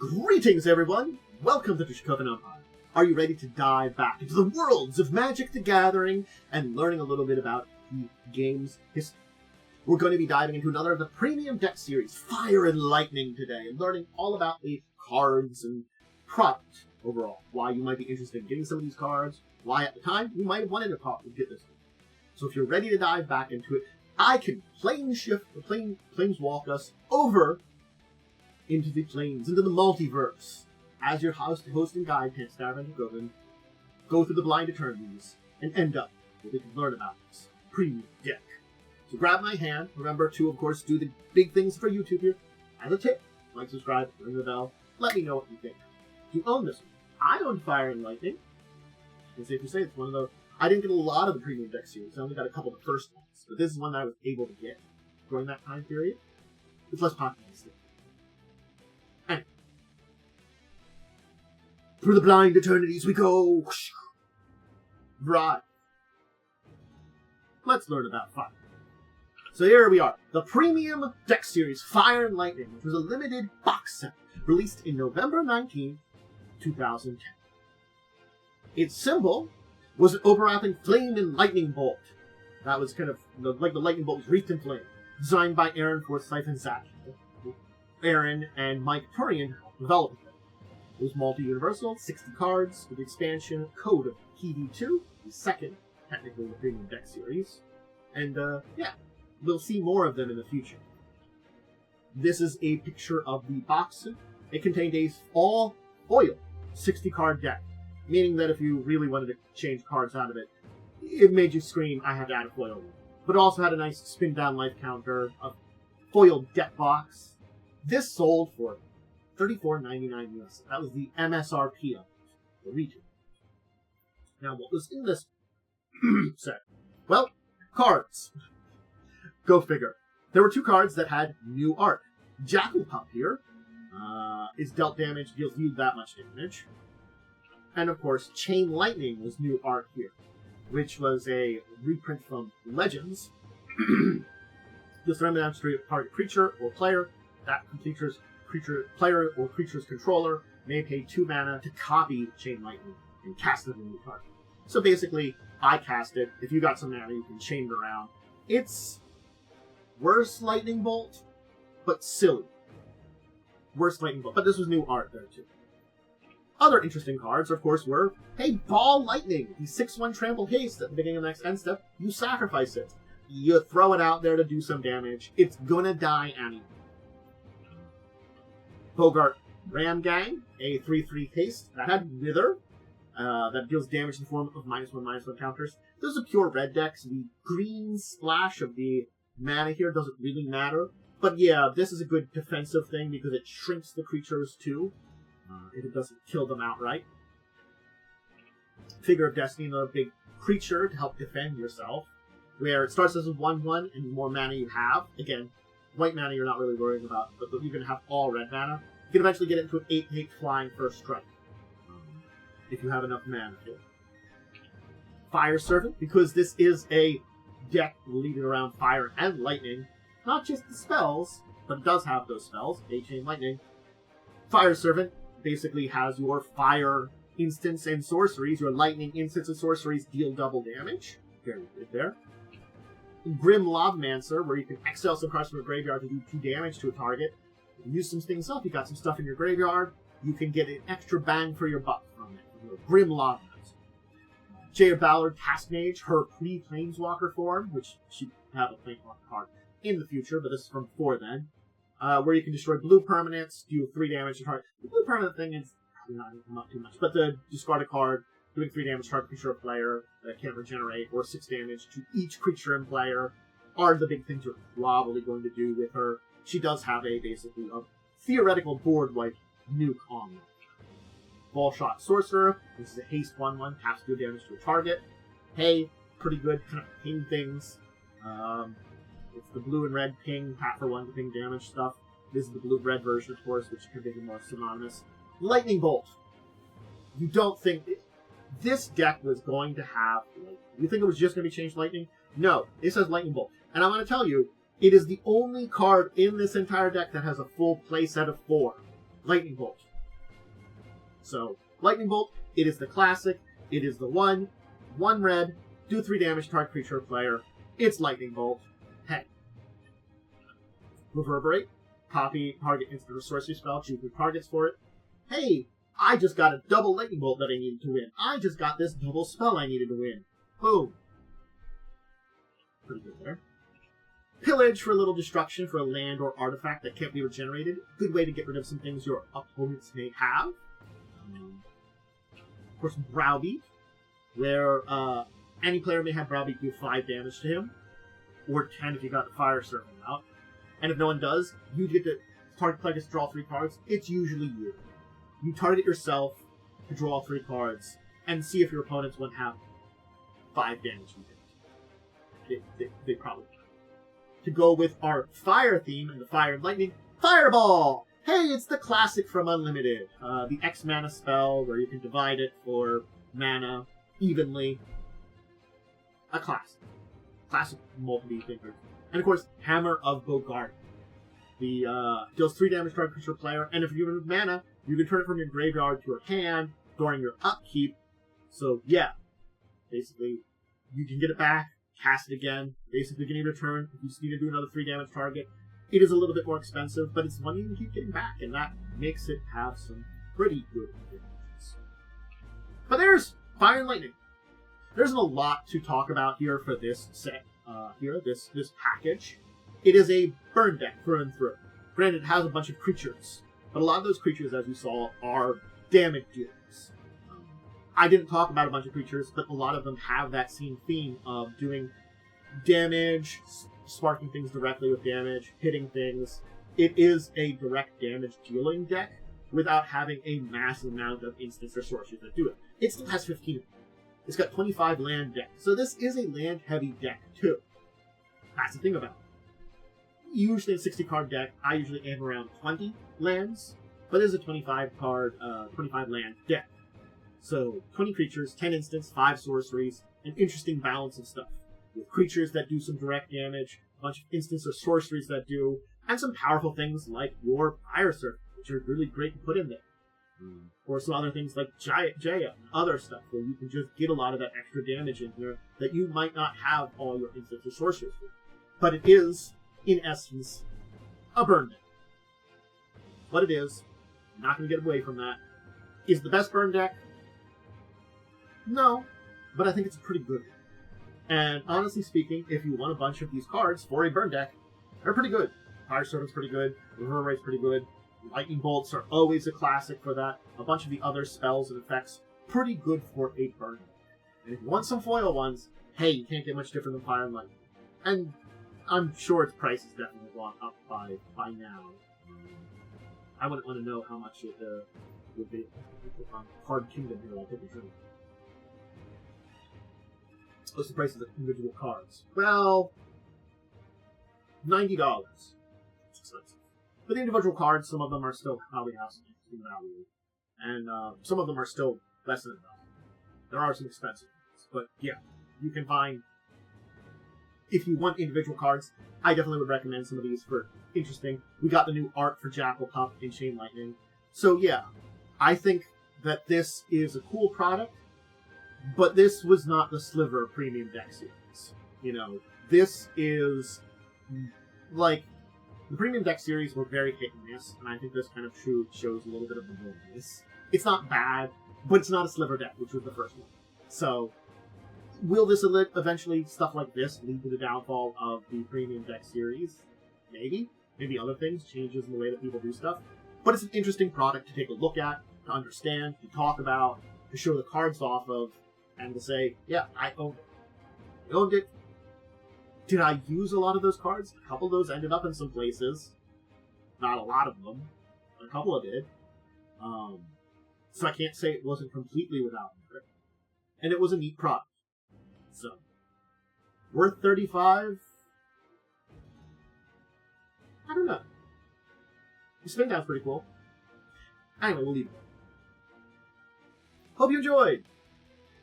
Greetings, everyone! Welcome to Dracovin Empire. Are you ready to dive back into the worlds of Magic the Gathering and learning a little bit about the game's history? We're going to be diving into another of the premium deck series, Fire and Lightning, today, and learning all about the cards and product overall. Why you might be interested in getting some of these cards, why at the time you might have wanted to get this one. So if you're ready to dive back into it, I can planeswalk us over into the planes, into the multiverse, as your host and guide, Dracovin, go through the blind eternities, and end up where we can learn about this premium deck. So grab my hand. Remember to, of course, do the big things for YouTube here. As a tip, like, subscribe, ring the bell. Let me know what you think. Do you own this one? I own Fire and Lightning. It's safe to say it's one of the... I didn't get a lot of the premium deck series. I only got a couple of the first ones. But this is one that I was able to get during that time period. It's less popular still. Anyway. Through the blind eternities we go. Right. Let's learn about Fire. So here we are. The premium deck series, Fire and Lightning, which was a limited box set, released in November 19, 2010. Its symbol was an overlapping flame and lightning bolt. That was kind of like the lightning bolt was wreathed in flame. Designed by Aaron Forsyth and Zach. Aaron and Mike Turian developed it. It was multi-universal, 60 cards, with the expansion code of PD2, the second, technically, the premium deck series. And, yeah, we'll see more of them in the future. This is a picture of the box. It contained a all-foil 60-card deck, meaning that if you really wanted to change cards out of it, it made you scream, I have to add a foil. But it also had a nice spin-down life counter, a foil deck box. This sold for $34.99 US. That was the MSRP of the region. Now, what was in this set? Well, cards. Go figure. There were two cards that had new art. Jackal Pup here is dealt damage, deals you that much damage. And of course, Chain Lightning was new art here, which was a reprint from Legends. This remnant to target creature or player. That player or creature's controller may pay 2 mana to copy Chain Lightning and cast it in a new target. So basically, I cast it. If you got some mana, you can chain it around. It's worse Lightning Bolt, but silly. Worse Lightning Bolt, but this was new art there too. Other interesting cards, of course, were, hey, Ball Lightning, the 6/1 trample haste at the beginning of the next end step. You sacrifice it. You throw it out there to do some damage. It's gonna die anyway. Bogart Ram Gang, a 3/3 haste that had Wither, that deals damage in the form of -1/-1 counters. This is a pure red deck, so the green splash of the mana here doesn't really matter. But yeah, this is a good defensive thing because it shrinks the creatures too, if it doesn't kill them outright. Figure of Destiny, another big creature to help defend yourself, where it starts as a 1/1, and the more mana you have, again, white mana you're not really worrying about, but you're going to have all red mana, you can eventually get into an 8/8 flying first strike, if you have enough mana to. Fire Servant, because this is a deck leading around Fire and Lightning, not just the spells, but it does have those spells, Chain Lightning. Fire Servant basically has your Fire instants and sorceries, your Lightning instants and sorceries deal double damage. Very good there. Grim Lavamancer, where you can exile some cards from your graveyard to do 2 damage to a target. If you use some things up, you got some stuff in your graveyard, you can get an extra bang for your buck from it. Your Grim Lavamancer. Jaya Ballard, Task Mage, her pre-Planeswalker form, which she have a Planeswalker card in the future, but this is from before then, where you can destroy blue permanents, do 3 damage to target. The blue permanent thing is probably not going to come up too much, but the discard a card, doing 3 damage to target creature or player that can't regenerate, or 6 damage to each creature and player, are the big things you're probably going to do with her. She does have basically a theoretical board wipe nuke on them. Ball Shot Sorcerer, this is a haste 1/1, taps 2 damage to a target. Hey, pretty good, kind of ping things. It's the blue and red ping, tap for 1 to ping damage stuff. This is the blue-red version, of course, which can be more synonymous. Lightning Bolt. You don't think... This deck was going to have Lightning. You think it was just going to be changed Lightning? No, this has Lightning Bolt. And I'm going to tell you, it is the only card in this entire deck that has a full play set of 4. Lightning Bolt. So, Lightning Bolt, it is the classic. It is the one red, do 3 damage to target creature or player. It's Lightning Bolt. Hey. Reverberate, copy target instant or sorcery spell, choose 2 targets for it. Hey, I just got a double Lightning Bolt that I needed to win. I just got this double spell I needed to win. Boom. Pretty good there. Pillage for a little destruction for a land or artifact that can't be regenerated. Good way to get rid of some things your opponents may have. Of course, Browbeat, where any player may have Browbeat do 5 damage to him, or 10 if you got the Fire Serpent out. And if no one does, you get to target player gets to draw 3 cards. It's usually you. You target yourself to draw 3 cards, and see if your opponents won't have 5 damage you did. They probably don't. To go with our fire theme and the fire and lightning, Fireball! Hey, it's the classic from Unlimited. The X mana spell where you can divide it for mana evenly. A classic. Classic multi-thinker. And of course, Hammer of Bogart. The deals 3 damage to our creature player, and if you have mana, you can turn it from your graveyard to your hand during your upkeep. So yeah, basically, you can get it back, cast it again, basically getting a return. If you just need to do another 3 damage target, it is a little bit more expensive, but it's one you can keep getting back, and that makes it have some pretty good advantages. But there's Fire and Lightning. There isn't a lot to talk about here for this set. This package. It is a burn deck through and through. Granted, it has a bunch of creatures, but a lot of those creatures, as we saw, are damage dealers. I didn't talk about a bunch of creatures, but a lot of them have that same theme of doing damage, sparking things directly with damage, hitting things. It is a direct damage dealing deck without having a massive amount of instants or sorceries that do it. It still has 15 of them. It's got 25 land deck, so this is a land-heavy deck, too. That's the thing about it. Usually a 60-card deck, I usually aim around 20 lands, but it is a 25 land deck. So, 20 creatures, 10 instants, 5 sorceries, an interesting balance of stuff. With creatures that do some direct damage, a bunch of instants or sorceries that do, and some powerful things like your Fire Serpent, which are really great to put in there. Or some other things like Jaya and other stuff, where you can just get a lot of that extra damage in here that you might not have all your instants or sorceries with. But it is, in essence, a burn deck. What it is, I'm not going to get away from that. Is the best burn deck? No, but I think it's pretty good. And honestly speaking, if you want a bunch of these cards for a burn deck, they're pretty good. Fire Serpent's pretty good, Reverberate's pretty good, Lightning Bolts are always a classic for that. A bunch of the other spells and effects, pretty good for a burn deck. And if you want some foil ones, hey, you can't get much different than Fire and Lightning. And I'm sure its price has definitely gone up by now. I wouldn't want to know how much it would be on Card Kingdom here. I'll take a drink. What's the price of the individual cards? Well, $90. It's expensive. But the individual cards, some of them are still probably have some interesting value. And some of them are still less than $1. There are some expensive ones. But yeah, you can find... If you want individual cards, I definitely would recommend some of these for interesting. We got the new art for Jackal Pup in Chain Lightning. So yeah, I think that this is a cool product, but this was not the Sliver Premium Deck Series. You know, this is, like, the Premium Deck Series were very hit and miss, and I think this kind of shows a little bit of the miss. It's not bad, but it's not a Sliver deck, which was the first one. So, will this eventually, stuff like this, lead to the downfall of the Premium Deck Series? Maybe. Maybe other things, changes in the way that people do stuff. But it's an interesting product to take a look at, to understand, to talk about, to show the cards off of, and to say, yeah, I owned it. I owned it. Did I use a lot of those cards? A couple of those ended up in some places. Not a lot of them. But a couple of did. So I can't say it wasn't completely without merit. And it was a neat product. So, worth $35? I don't know. The spin down's pretty cool. Anyway, we'll leave it there. Hope you enjoyed!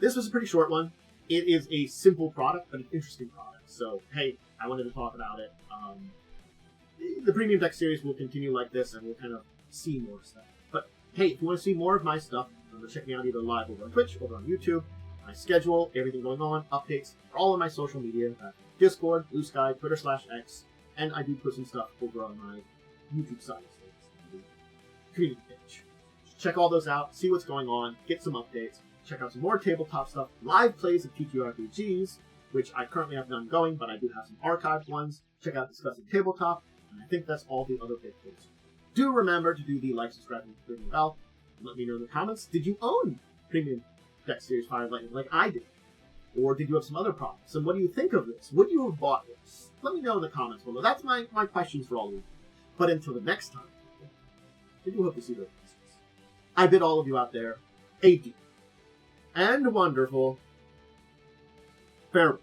This was a pretty short one. It is a simple product, but an interesting product. So, hey, I wanted to talk about it. The Premium Deck Series will continue like this, and we'll kind of see more stuff. But Hey, if you want to see more of my stuff, remember to check me out either live over on Twitch, over on YouTube. My schedule, everything going on, updates, are all on my social media, Discord, Blue Sky, Twitter/X, and I do put some stuff over on my YouTube side of things, the community page. Check all those out, see what's going on, get some updates, check out some more tabletop stuff, live plays of TTRPGs, which I currently have none going, but I do have some archived ones. Check out Discussing Tabletop, and I think that's all the other big things. Do remember to do the like, subscribe, and ring the bell. Let me know in the comments, did you own Premium Deck Series Fire and Lightning like I did? Or did you have some other problems? And what do you think of this? Would you have bought this? Let me know in the comments below. That's my questions for all of you. But until the next time, I do hope to see you. I bid all of you out there a deep and wonderful farewell.